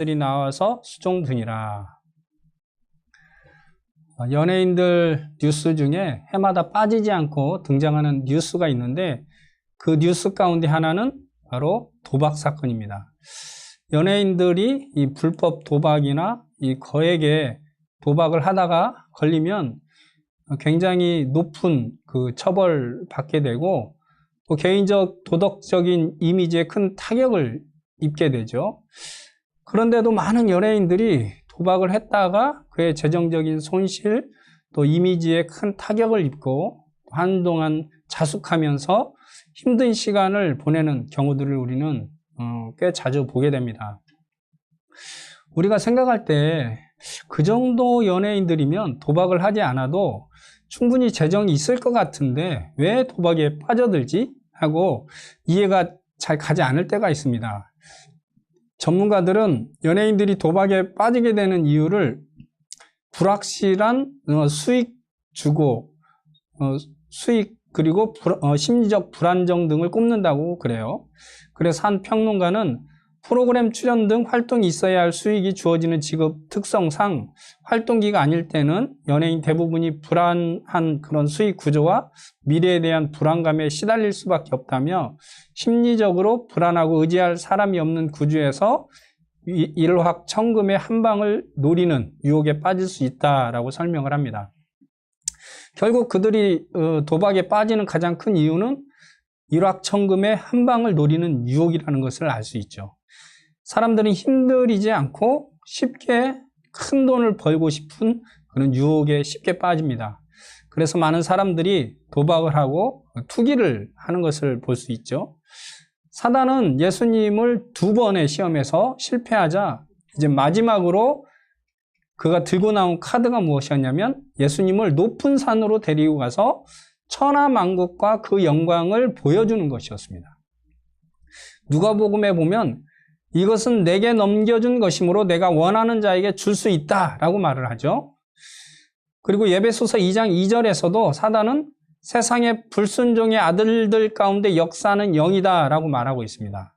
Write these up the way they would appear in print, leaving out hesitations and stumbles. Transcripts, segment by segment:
들이 나와서 수종드니라. 연예인들 뉴스 중에 해마다 빠지지 않고 등장하는 뉴스가 있는데 그 뉴스 가운데 하나는 바로 도박 사건입니다. 연예인들이 이 불법 도박이나 이 거액의 도박을 하다가 걸리면 굉장히 높은 그 처벌 받게 되고 또 개인적 도덕적인 이미지에 큰 타격을 입게 되죠. 그런데도 많은 연예인들이 도박을 했다가 그의 재정적인 손실 또 이미지에 큰 타격을 입고 한동안 자숙하면서 힘든 시간을 보내는 경우들을 우리는 꽤 자주 보게 됩니다. 우리가 생각할 때 그 정도 연예인들이면 도박을 하지 않아도 충분히 재정이 있을 것 같은데 왜 도박에 빠져들지? 하고 이해가 잘 가지 않을 때가 있습니다. 전문가들은 연예인들이 도박에 빠지게 되는 이유를 불확실한 수익 주고 수익 그리고 심리적 불안정 등을 꼽는다고 그래요. 그래서 한 평론가는 프로그램 출연 등 활동이 있어야 할 수익이 주어지는 직업 특성상 활동기가 아닐 때는 연예인 대부분이 불안한 그런 수익 구조와 미래에 대한 불안감에 시달릴 수밖에 없다며 심리적으로 불안하고 의지할 사람이 없는 구조에서 일확천금의 한 방을 노리는 유혹에 빠질 수 있다라고 설명을 합니다. 결국 그들이 도박에 빠지는 가장 큰 이유는 일확천금의 한 방을 노리는 유혹이라는 것을 알 수 있죠. 사람들은 힘들이지 않고 쉽게 큰 돈을 벌고 싶은 그런 유혹에 쉽게 빠집니다. 그래서 많은 사람들이 도박을 하고 투기를 하는 것을 볼 수 있죠. 사단은 예수님을 2번의 시험에서 실패하자 이제 마지막으로 그가 들고 나온 카드가 무엇이었냐면 예수님을 높은 산으로 데리고 가서 천하만국과 그 영광을 보여주는 것이었습니다. 누가복음에 보면 이것은 내게 넘겨준 것이므로 내가 원하는 자에게 줄 수 있다라고 말을 하죠. 그리고 에베소서 2장 2절에서도 사단은 세상의 불순종의 아들들 가운데 역사하는 영이다라고 말하고 있습니다.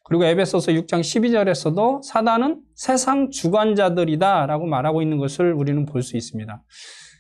그리고 에베소서 6장 12절에서도 사단은 세상 주관자들이다라고 말하고 있는 것을 우리는 볼 수 있습니다.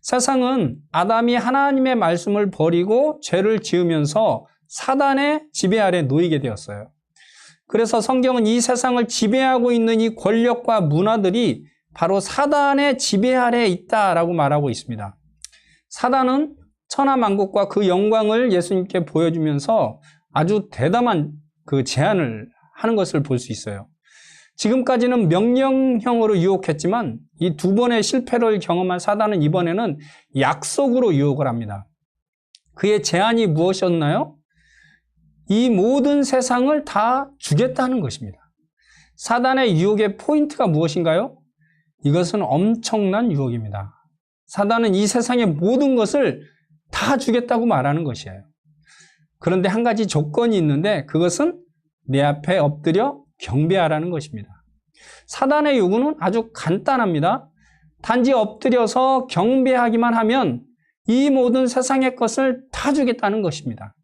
세상은 아담이 하나님의 말씀을 버리고 죄를 지으면서 사단의 지배 아래 놓이게 되었어요. 그래서 성경은 이 세상을 지배하고 있는 이 권력과 문화들이 바로 사단의 지배 아래에 있다라고 말하고 있습니다. 사단은 천하만국과 그 영광을 예수님께 보여주면서 아주 대담한 그 제안을 하는 것을 볼 수 있어요. 지금까지는 명령형으로 유혹했지만 이 2번의 실패를 경험한 사단은 이번에는 약속으로 유혹을 합니다. 그의 제안이 무엇이었나요? 이 모든 세상을 다 주겠다는 것입니다. 사단의 유혹의 포인트가 무엇인가요? 이것은 엄청난 유혹입니다. 사단은 이 세상의 모든 것을 다 주겠다고 말하는 것이에요. 그런데 한 가지 조건이 있는데 그것은 내 앞에 엎드려 경배하라는 것입니다. 사단의 요구는 아주 간단합니다. 단지 엎드려서 경배하기만 하면 이 모든 세상의 것을 다 주겠다는 것입니다.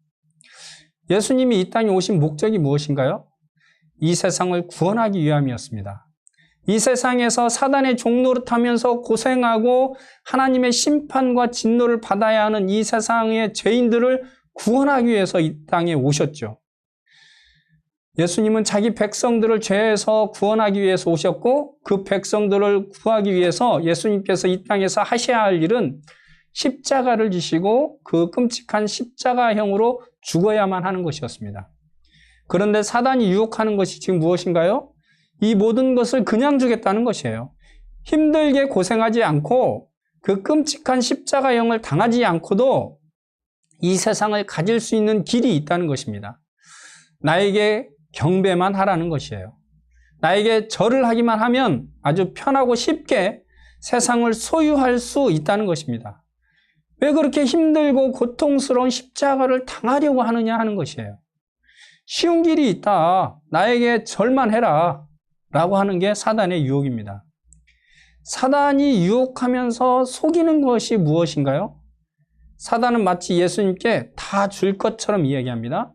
예수님이 이 땅에 오신 목적이 무엇인가요? 이 세상을 구원하기 위함이었습니다. 이 세상에서 사단의 종노릇하면서 고생하고 하나님의 심판과 진노를 받아야 하는 이 세상의 죄인들을 구원하기 위해서 이 땅에 오셨죠. 예수님은 자기 백성들을 죄에서 구원하기 위해서 오셨고 그 백성들을 구하기 위해서 예수님께서 이 땅에서 하셔야 할 일은 십자가를 지시고 그 끔찍한 십자가형으로 죽어야만 하는 것이었습니다. 그런데 사단이 유혹하는 것이 지금 무엇인가요? 이 모든 것을 그냥 주겠다는 것이에요. 힘들게 고생하지 않고 그 끔찍한 십자가형을 당하지 않고도 이 세상을 가질 수 있는 길이 있다는 것입니다. 나에게 경배만 하라는 것이에요. 나에게 절을 하기만 하면 아주 편하고 쉽게 세상을 소유할 수 있다는 것입니다. 왜 그렇게 힘들고 고통스러운 십자가를 당하려고 하느냐 하는 것이에요. 쉬운 길이 있다. 나에게 절만 해라. 라고 하는 게 사단의 유혹입니다. 사단이 유혹하면서 속이는 것이 무엇인가요? 사단은 마치 예수님께 다 줄 것처럼 이야기합니다.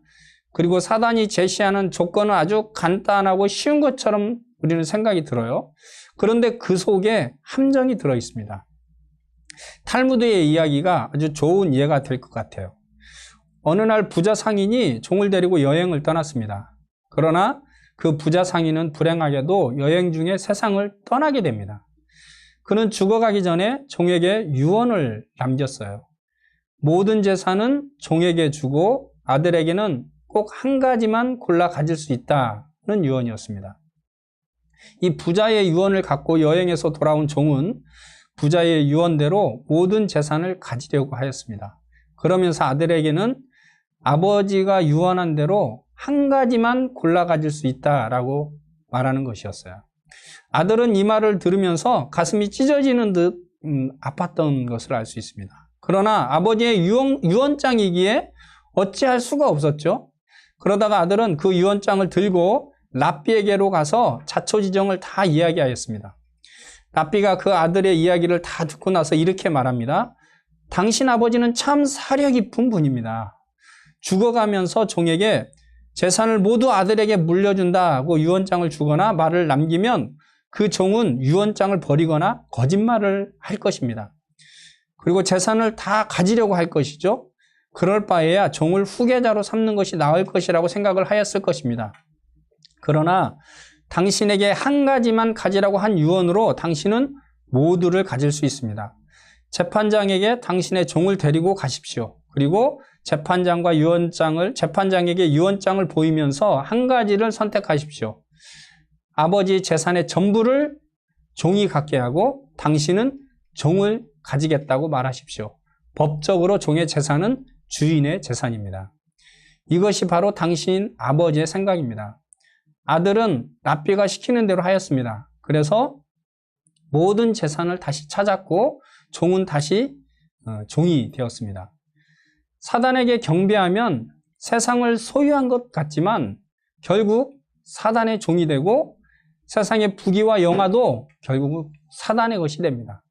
그리고 사단이 제시하는 조건은 아주 간단하고 쉬운 것처럼 우리는 생각이 들어요. 그런데 그 속에 함정이 들어 있습니다. 탈무드의 이야기가 아주 좋은 예가 될 것 같아요. 어느 날 부자 상인이 종을 데리고 여행을 떠났습니다. 그러나 그 부자 상인은 불행하게도 여행 중에 세상을 떠나게 됩니다. 그는 죽어가기 전에 종에게 유언을 남겼어요. 모든 재산은 종에게 주고 아들에게는 꼭 한 가지만 골라 가질 수 있다는 유언이었습니다. 이 부자의 유언을 갖고 여행에서 돌아온 종은 부자의 유언대로 모든 재산을 가지려고 하였습니다. 그러면서 아들에게는 아버지가 유언한 대로 한 가지만 골라 가질 수 있다라고 말하는 것이었어요. 아들은 이 말을 들으면서 가슴이 찢어지는 듯 아팠던 것을 알 수 있습니다. 그러나 아버지의 유언장이기에 어찌할 수가 없었죠. 그러다가 아들은 그 유언장을 들고 랍비에게로 가서 자초지종을 다 이야기하였습니다. 랍비가 그 아들의 이야기를 다 듣고 나서 이렇게 말합니다. 당신 아버지는 참 사려 깊은 분입니다. 죽어가면서 종에게 재산을 모두 아들에게 물려준다고 유언장을 주거나 말을 남기면 그 종은 유언장을 버리거나 거짓말을 할 것입니다. 그리고 재산을 다 가지려고 할 것이죠. 그럴 바에야 종을 후계자로 삼는 것이 나을 것이라고 생각을 하였을 것입니다. 그러나 당신에게 한 가지만 가지라고 한 유언으로 당신은 모두를 가질 수 있습니다. 재판장에게 당신의 종을 데리고 가십시오. 그리고 재판장에게 유언장을 보이면서 한 가지를 선택하십시오. 아버지 재산의 전부를 종이 갖게 하고 당신은 종을 가지겠다고 말하십시오. 법적으로 종의 재산은 주인의 재산입니다. 이것이 바로 당신 아버지의 생각입니다. 아들은 랍비가 시키는 대로 하였습니다. 그래서 모든 재산을 다시 찾았고 종은 다시 종이 되었습니다. 사단에게 경배하면 세상을 소유한 것 같지만 결국 사단의 종이 되고 세상의 부귀와 영화도 결국 사단의 것이 됩니다.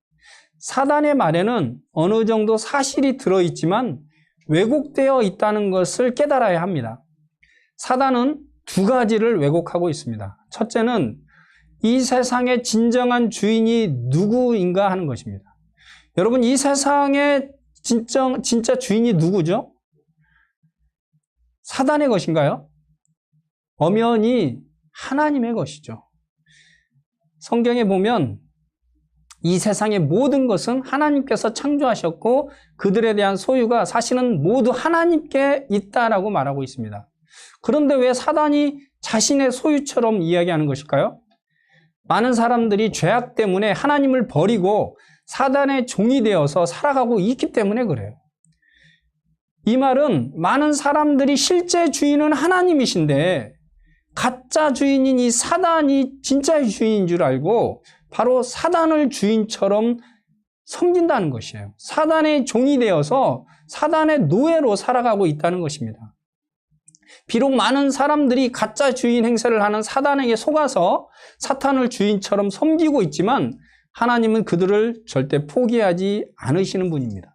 사단의 말에는 어느 정도 사실이 들어있지만 왜곡되어 있다는 것을 깨달아야 합니다. 사단은 두 가지를 왜곡하고 있습니다. 첫째는 이 세상의 진정한 주인이 누구인가 하는 것입니다. 여러분, 이 세상의 진짜 주인이 누구죠? 사단의 것인가요? 엄연히 하나님의 것이죠. 성경에 보면 이 세상의 모든 것은 하나님께서 창조하셨고 그들에 대한 소유가 사실은 모두 하나님께 있다라고 말하고 있습니다. 그런데 왜 사단이 자신의 소유처럼 이야기하는 것일까요? 많은 사람들이 죄악 때문에 하나님을 버리고 사단의 종이 되어서 살아가고 있기 때문에 그래요. 이 말은 많은 사람들이 실제 주인은 하나님이신데 가짜 주인인 이 사단이 진짜의 주인인 줄 알고 바로 사단을 주인처럼 섬긴다는 것이에요. 사단의 종이 되어서 사단의 노예로 살아가고 있다는 것입니다. 비록 많은 사람들이 가짜 주인 행세를 하는 사단에게 속아서 사탄을 주인처럼 섬기고 있지만 하나님은 그들을 절대 포기하지 않으시는 분입니다.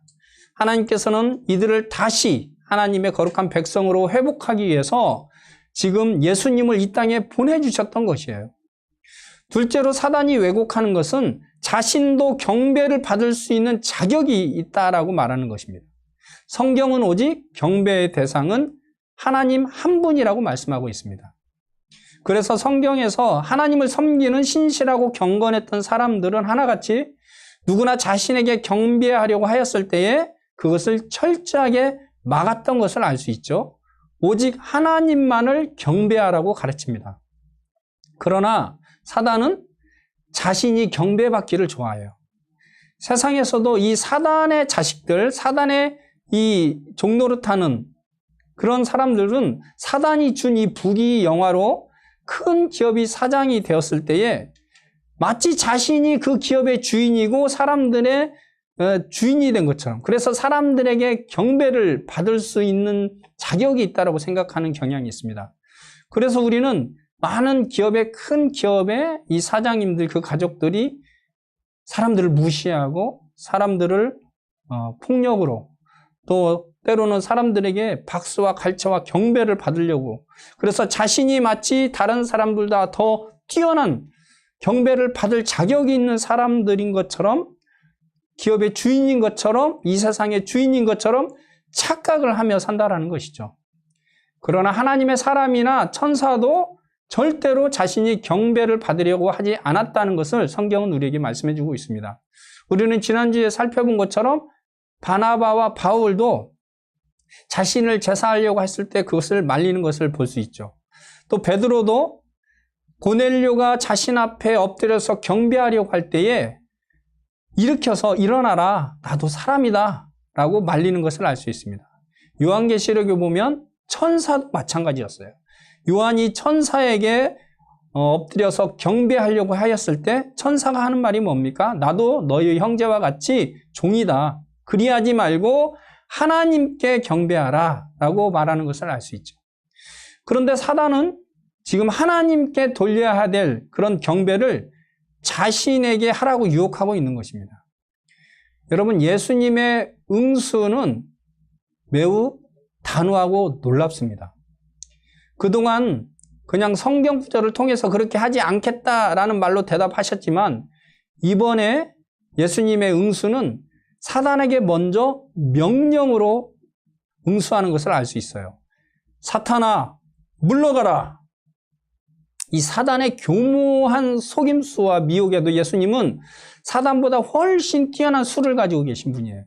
하나님께서는 이들을 다시 하나님의 거룩한 백성으로 회복하기 위해서 지금 예수님을 이 땅에 보내주셨던 것이에요. 둘째로 사단이 왜곡하는 것은 자신도 경배를 받을 수 있는 자격이 있다라고 말하는 것입니다. 성경은 오직 경배의 대상은 하나님 한 분이라고 말씀하고 있습니다. 그래서 성경에서 하나님을 섬기는 신실하고 경건했던 사람들은 하나같이 누구나 자신에게 경배하려고 하였을 때에 그것을 철저하게 막았던 것을 알 수 있죠. 오직 하나님만을 경배하라고 가르칩니다. 그러나 사단은 자신이 경배받기를 좋아해요. 세상에서도 이 사단의 자식들, 사단의 이 종노릇하는 그런 사람들은 사단이 준 이 부귀 영화로 큰 기업이 사장이 되었을 때에 마치 자신이 그 기업의 주인이고 사람들의 주인이 된 것처럼, 그래서 사람들에게 경배를 받을 수 있는 자격이 있다고 생각하는 경향이 있습니다. 그래서 우리는 많은 기업의, 큰 기업의 이 사장님들, 그 가족들이 사람들을 무시하고 사람들을 폭력으로, 또 때로는 사람들에게 박수와 갈채와 경배를 받으려고, 그래서 자신이 마치 다른 사람들보다 더 뛰어난 경배를 받을 자격이 있는 사람들인 것처럼, 기업의 주인인 것처럼, 이 세상의 주인인 것처럼 착각을 하며 산다라는 것이죠. 그러나 하나님의 사람이나 천사도 절대로 자신이 경배를 받으려고 하지 않았다는 것을 성경은 우리에게 말씀해 주고 있습니다. 우리는 지난주에 살펴본 것처럼 바나바와 바울도 자신을 제사하려고 했을 때 그것을 말리는 것을 볼 수 있죠. 또 베드로도 고넬료가 자신 앞에 엎드려서 경배하려고 할 때에 일으켜서 일어나라, 나도 사람이다 라고 말리는 것을 알 수 있습니다. 요한계시록에 보면 천사도 마찬가지였어요. 요한이 천사에게 엎드려서 경배하려고 하였을 때 천사가 하는 말이 뭡니까? 나도 너희 형제와 같이 종이다. 그리하지 말고 하나님께 경배하라 라고 말하는 것을 알 수 있죠. 그런데 사단은 지금 하나님께 돌려야 될 그런 경배를 자신에게 하라고 유혹하고 있는 것입니다. 여러분, 예수님의 응수는 매우 단호하고 놀랍습니다. 그동안 그냥 성경 구절을 통해서 그렇게 하지 않겠다라는 말로 대답하셨지만 이번에 예수님의 응수는 사단에게 먼저 명령으로 응수하는 것을 알 수 있어요. 사탄아, 물러가라. 이 사단의 교모한 속임수와 미혹에도 예수님은 사단보다 훨씬 뛰어난 수를 가지고 계신 분이에요.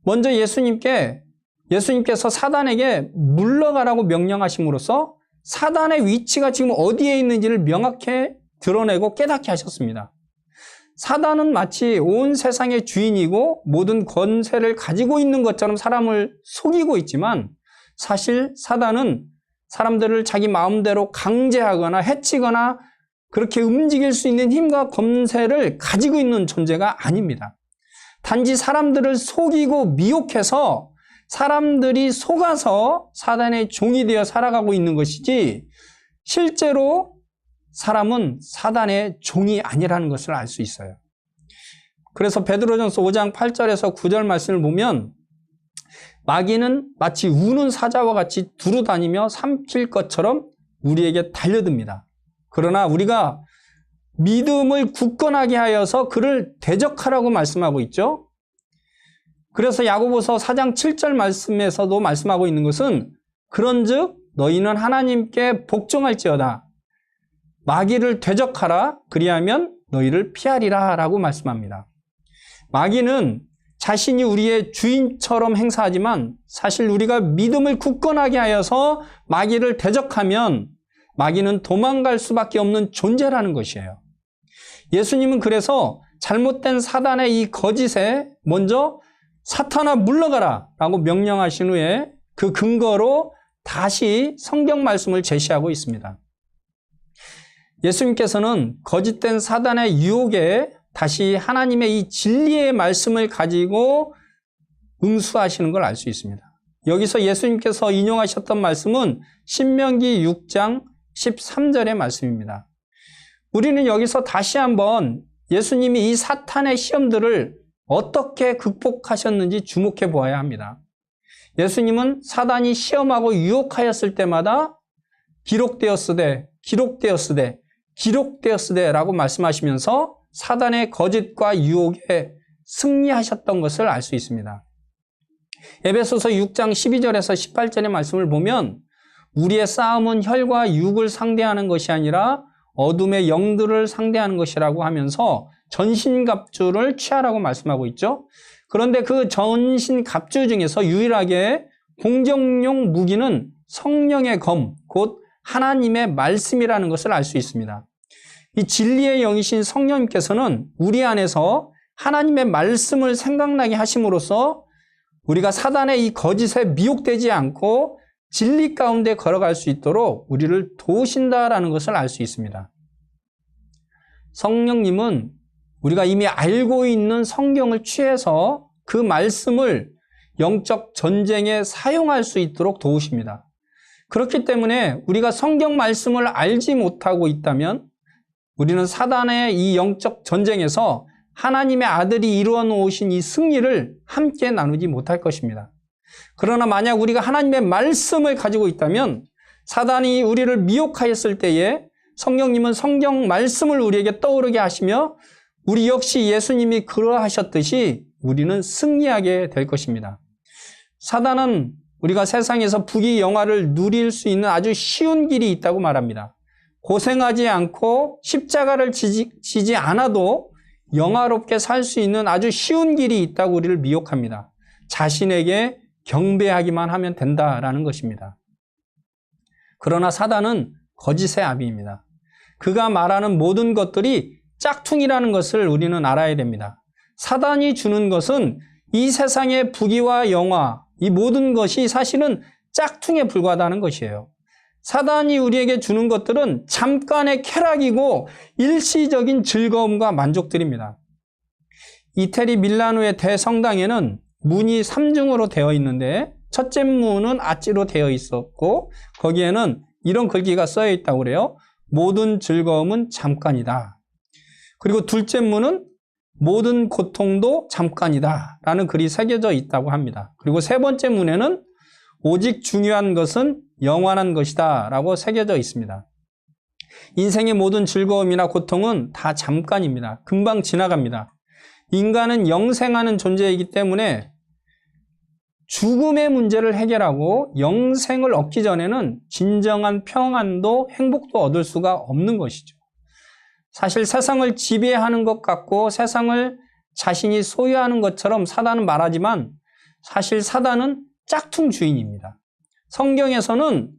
먼저 예수님께서 사단에게 물러가라고 명령하심으로써 사단의 위치가 지금 어디에 있는지를 명확히 드러내고 깨닫게 하셨습니다. 사단은 마치 온 세상의 주인이고 모든 권세를 가지고 있는 것처럼 사람을 속이고 있지만 사실 사단은 사람들을 자기 마음대로 강제하거나 해치거나 그렇게 움직일 수 있는 힘과 권세를 가지고 있는 존재가 아닙니다. 단지 사람들을 속이고 미혹해서 사람들이 속아서 사단의 종이 되어 살아가고 있는 것이지 실제로 사람은 사단의 종이 아니라는 것을 알 수 있어요. 그래서 베드로전서 5장 8절에서 9절 말씀을 보면 마귀는 마치 우는 사자와 같이 두루다니며 삼킬 것처럼 우리에게 달려듭니다. 그러나 우리가 믿음을 굳건하게 하여서 그를 대적하라고 말씀하고 있죠. 그래서 야고보서 4장 7절 말씀에서도 말씀하고 있는 것은 그런즉 너희는 하나님께 복종할지어다. 마귀를 대적하라. 그리하면 너희를 피하리라 라고 말씀합니다. 마귀는 자신이 우리의 주인처럼 행사하지만 사실 우리가 믿음을 굳건하게 하여서 마귀를 대적하면 마귀는 도망갈 수밖에 없는 존재라는 것이에요. 예수님은 그래서 잘못된 사단의 이 거짓에 먼저 사탄아 물러가라 라고 명령하신 후에 그 근거로 다시 성경 말씀을 제시하고 있습니다. 예수님께서는 거짓된 사단의 유혹에 다시 하나님의 이 진리의 말씀을 가지고 응수하시는 걸 알 수 있습니다. 여기서 예수님께서 인용하셨던 말씀은 신명기 6장 13절의 말씀입니다. 우리는 여기서 다시 한번 예수님이 이 사탄의 시험들을 어떻게 극복하셨는지 주목해 보아야 합니다. 예수님은 사단이 시험하고 유혹하였을 때마다 기록되었으되 라고 말씀하시면서 사단의 거짓과 유혹에 승리하셨던 것을 알 수 있습니다. 에베소서 6장 12절에서 18절의 말씀을 보면 우리의 싸움은 혈과 육을 상대하는 것이 아니라 어둠의 영들을 상대하는 것이라고 하면서 전신갑주를 취하라고 말씀하고 있죠. 그런데 그 전신갑주 중에서 유일하게 공격용 무기는 성령의 검, 곧 하나님의 말씀이라는 것을 알 수 있습니다. 이 진리의 영이신 성령님께서는 우리 안에서 하나님의 말씀을 생각나게 하심으로써 우리가 사단의 이 거짓에 미혹되지 않고 진리 가운데 걸어갈 수 있도록 우리를 도우신다라는 것을 알 수 있습니다. 성령님은 우리가 이미 알고 있는 성경을 취해서 그 말씀을 영적 전쟁에 사용할 수 있도록 도우십니다. 그렇기 때문에 우리가 성경 말씀을 알지 못하고 있다면 우리는 사단의 이 영적 전쟁에서 하나님의 아들이 이루어 놓으신 이 승리를 함께 나누지 못할 것입니다. 그러나 만약 우리가 하나님의 말씀을 가지고 있다면 사단이 우리를 미혹하였을 때에 성령님은 성경 말씀을 우리에게 떠오르게 하시며 우리 역시 예수님이 그러하셨듯이 우리는 승리하게 될 것입니다. 사단은 우리가 세상에서 부귀 영화를 누릴 수 있는 아주 쉬운 길이 있다고 말합니다. 고생하지 않고 십자가를 지지 않아도 영화롭게 살 수 있는 아주 쉬운 길이 있다고 우리를 미혹합니다. 자신에게 경배하기만 하면 된다라는 것입니다. 그러나 사단은 거짓의 아비입니다. 그가 말하는 모든 것들이 짝퉁이라는 것을 우리는 알아야 됩니다. 사단이 주는 것은 이 세상의 부귀와 영화, 이 모든 것이 사실은 짝퉁에 불과하다는 것이에요. 사단이 우리에게 주는 것들은 잠깐의 쾌락이고 일시적인 즐거움과 만족들입니다. 이태리 밀라노의 대성당에는 문이 3중으로 되어 있는데 첫째 문은 아찌로 되어 있었고 거기에는 이런 글귀가 써여 있다고 그래요. 모든 즐거움은 잠깐이다. 그리고 둘째 문은 모든 고통도 잠깐이다 라는 글이 새겨져 있다고 합니다. 그리고 세 번째 문에는 오직 중요한 것은 영원한 것이다 라고 새겨져 있습니다. 인생의 모든 즐거움이나 고통은 다 잠깐입니다. 금방 지나갑니다. 인간은 영생하는 존재이기 때문에 죽음의 문제를 해결하고 영생을 얻기 전에는 진정한 평안도 행복도 얻을 수가 없는 것이죠. 사실 세상을 지배하는 것 같고 세상을 자신이 소유하는 것처럼 사단은 말하지만 사실 사단은 짝퉁 주인입니다. 성경에서는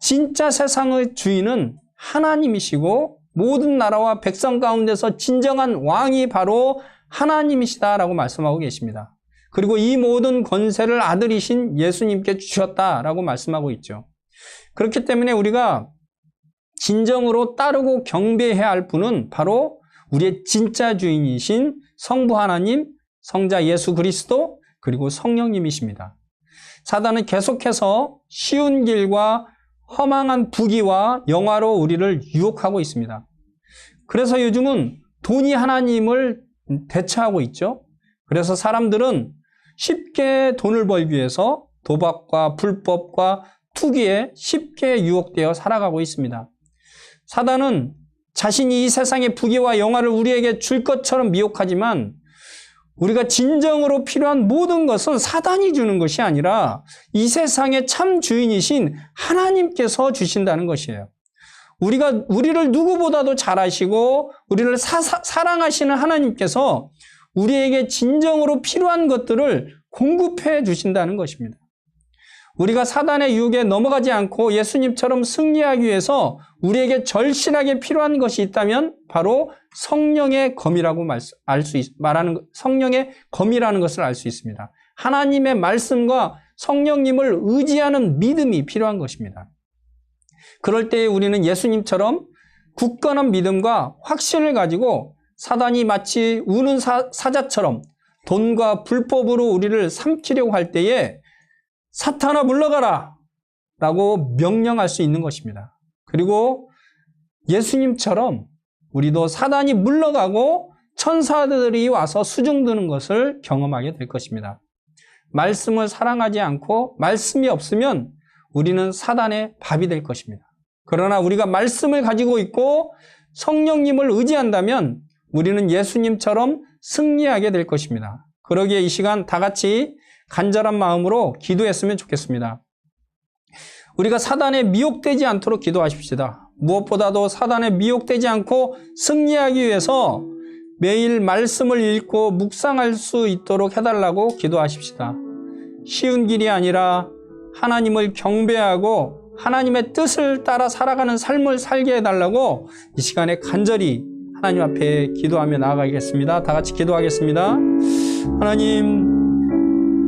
진짜 세상의 주인은 하나님이시고 모든 나라와 백성 가운데서 진정한 왕이 바로 하나님이시다라고 말씀하고 계십니다. 그리고 이 모든 권세를 아들이신 예수님께 주셨다라고 말씀하고 있죠. 그렇기 때문에 우리가 진정으로 따르고 경배해야 할 분은 바로 우리의 진짜 주인이신 성부 하나님, 성자 예수 그리스도, 그리고 성령님이십니다. 사단은 계속해서 쉬운 길과 허망한 부귀와 영화로 우리를 유혹하고 있습니다. 그래서 요즘은 돈이 하나님을 대체하고 있죠. 그래서 사람들은 쉽게 돈을 벌기 위해서 도박과 불법과 투기에 쉽게 유혹되어 살아가고 있습니다. 사단은 자신이 이 세상의 부귀와 영화를 우리에게 줄 것처럼 미혹하지만 우리가 진정으로 필요한 모든 것은 사단이 주는 것이 아니라 이 세상의 참 주인이신 하나님께서 주신다는 것이에요. 우리를 누구보다도 잘 아시고 우리를 사랑하시는 하나님께서 우리에게 진정으로 필요한 것들을 공급해 주신다는 것입니다. 우리가 사단의 유혹에 넘어가지 않고 예수님처럼 승리하기 위해서 우리에게 절실하게 필요한 것이 있다면 바로 성령의 검이라고 말하는 성령의 검이라는 것을 알 수 있습니다. 하나님의 말씀과 성령님을 의지하는 믿음이 필요한 것입니다. 그럴 때 우리는 예수님처럼 굳건한 믿음과 확신을 가지고 사단이 마치 우는 사자처럼 돈과 불법으로 우리를 삼키려고 할 때에 사탄아 물러가라 라고 명령할 수 있는 것입니다. 그리고 예수님처럼 우리도 사단이 물러가고 천사들이 와서 수중드는 것을 경험하게 될 것입니다. 말씀을 사랑하지 않고 말씀이 없으면 우리는 사단의 밥이 될 것입니다. 그러나 우리가 말씀을 가지고 있고 성령님을 의지한다면 우리는 예수님처럼 승리하게 될 것입니다. 그러기에 이 시간 다 같이 간절한 마음으로 기도했으면 좋겠습니다. 우리가 사단에 미혹되지 않도록 기도하십시다. 무엇보다도 사단에 미혹되지 않고 승리하기 위해서 매일 말씀을 읽고 묵상할 수 있도록 해달라고 기도하십시다. 쉬운 길이 아니라 하나님을 경배하고 하나님의 뜻을 따라 살아가는 삶을 살게 해달라고 이 시간에 간절히 하나님 앞에 기도하며 나아가겠습니다. 다 같이 기도하겠습니다. 하나님,